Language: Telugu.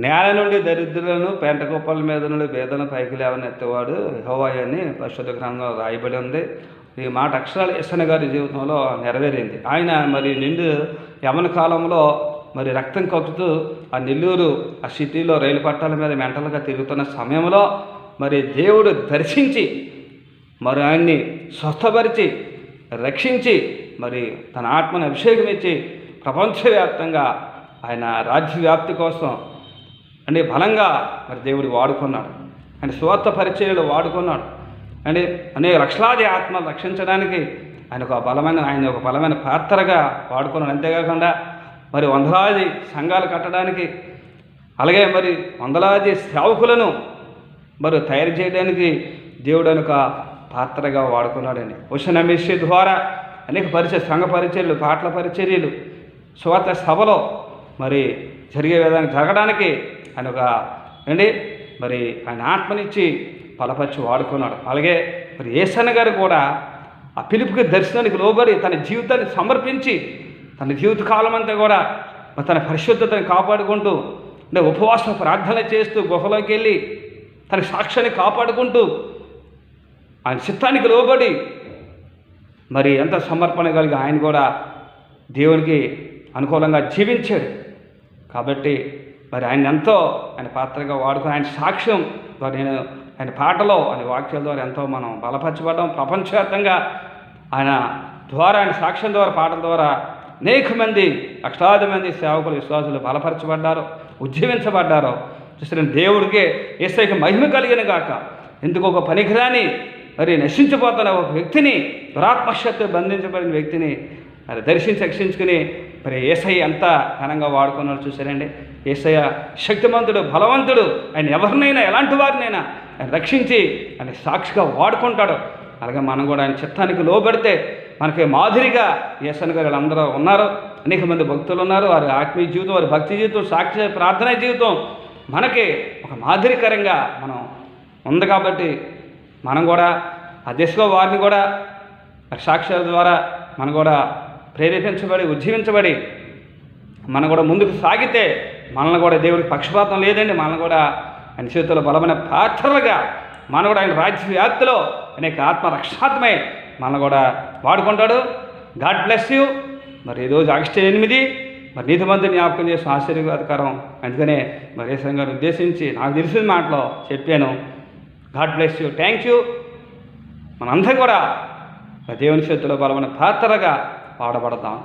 నేల నుండి దరిద్రులను పెంట కుప్పల మీద నుండి బేదను పైకి లేవనెత్తేవాడు యెహోవా అని పరిశుద్ధ గ్రంథంలో రాయబడి ఉంది. ఈ మాట అక్షరాలు యేసయ్య గారి జీవితంలో నెరవేరింది. ఆయన మరి నిండు యవ్వన కాలంలో మరి రక్తం కక్కుతూ ఆ నెల్లూరు ఆ సిటీలో రైలు పట్టాల మీద మెంటల్గా తిరుగుతున్న సమయంలో మరి దేవుడు దర్శించి మరి ఆయన్ని స్వస్థపరిచి రక్షించి మరి తన ఆత్మను అభిషేకం ఇచ్చి ప్రపంచవ్యాప్తంగా ఆయన రాజ్యవ్యాప్తి కోసం అంటే బలంగా మరి దేవుడు వాడుకున్నాడు. ఆయన స్వార్థ పరిచర్యలు వాడుకున్నాడు. అంటే అనేక లక్షలాది ఆత్మలు రక్షించడానికి ఆయన ఒక బలమైన పాత్రగా వాడుకున్నాడు. అంతేకాకుండా మరి వందలాది సంఘాలు కట్టడానికి, అలాగే మరి వందలాది సేవకులను మరి తయారు చేయడానికి దేవుడు ఒక పాత్రగా వాడుకున్నాడండి. ఉషనమిషి ద్వారా అనేక సంఘ పరిచర్యలు, పాటల పరిచర్యలు, స్వార్థ సభలో మరి జరిగే విధానం జరగడానికి ఆయన మరి ఆయన ఆత్మనిచ్చి బలపరిచి వాడుకున్నాడు. అలాగే మరి యేసయ్య గారు కూడా ఆ పిలుపుకి దర్శనానికి లోబడి తన జీవితాన్ని సమర్పించి తన జీవితకాలం అంతా కూడా తన పరిశుద్ధతను కాపాడుకుంటూ అంటే ఉపవాస ప్రార్థన చేస్తూ గుహలోకి వెళ్ళి తన సాక్ష్యాన్ని కాపాడుకుంటూ ఆయన చిత్తానికి లోబడి మరి ఎంత సమర్పణ కలిగి ఆయన కూడా దేవునికి అనుకూలంగా జీవించాడు. కాబట్టి మరి ఆయన ఎంతో ఆయన పాత్రగా వాడుకుని ఆయన సాక్ష్యం ఆయన పాటలో ఆయన వాక్యాల ద్వారా ఎంతో మనం బలపరచబడ్డాం. ప్రపంచవ్యాప్తంగా ఆయన ద్వారా ఆయన సాక్ష్యం ద్వారా పాటల ద్వారా అనేక మంది లక్షలాది మంది సేవకులు విశ్వాసులు బలపరచబడ్డారు, ఉజ్జీవించబడ్డారు. చూసిన దేవుడికే యేసయ్యకి మహిమ కలిగిన గాక. ఎందుకు ఒక పనికిరాని మరి నశించిపోతున్న ఒక వ్యక్తిని, దురాత్మశక్తి బంధించబడిన వ్యక్తిని మరి దర్శించి రక్షించుకుని మరి యేసయ్య ఎంత ఘనంగా వాడుకున్నాడు చూసారండి. యేసయ్య శక్తిమంతుడు, బలవంతుడు. ఆయన ఎవరినైనా ఎలాంటి వారినైనా ఆయన రక్షించి ఆయన సాక్షిగా వాడుకుంటాడు. అలాగే మనం కూడా ఆయన చిత్తానికి లోబడితే మనకి మాదిరిగా యేసయ్య గారు వీళ్ళందరూ ఉన్నారు. అనేక మంది భక్తులు ఉన్నారు. వారి ఆత్మీయ జీవితం, వారి భక్తి జీవితం, సాక్షి ప్రార్థన జీవితం మనకి ఒక మాదిరికరంగా మనం ఉంది. కాబట్టి మనం కూడా ఆ దిశలో వారిని కూడా సాక్ష్యాల ద్వారా మనం కూడా ప్రేరేపించబడి ఉజ్జీవించబడి మనం కూడా ముందుకు సాగితే మనల్ని కూడా దేవుడికి పక్షపాతం లేదండి. మనల్ని కూడా ఆయన చేతుల్లో బలమైన పాత్రలుగా మనం కూడా ఆయన రాజ్య వ్యాప్తిలో అనేక ఆత్మరక్షాత్మై మనల్ని కూడా వాడుకుంటాడు. God bless you. మరి ఈరోజు ఆగస్టు 8 మరి నీతిమంతుని జ్ఞాపకం చేసిన ఆశీర్వాదకరం. అందుకనే మరి యేసయ్య గారు ఉద్దేశించి నాకు తెలిసిన మాటలో చెప్పాను. God bless you. Thank you. మనందరం కూడా దేవుని చేతుల్లో బలమైన పాత్రగా వాడబడతాం.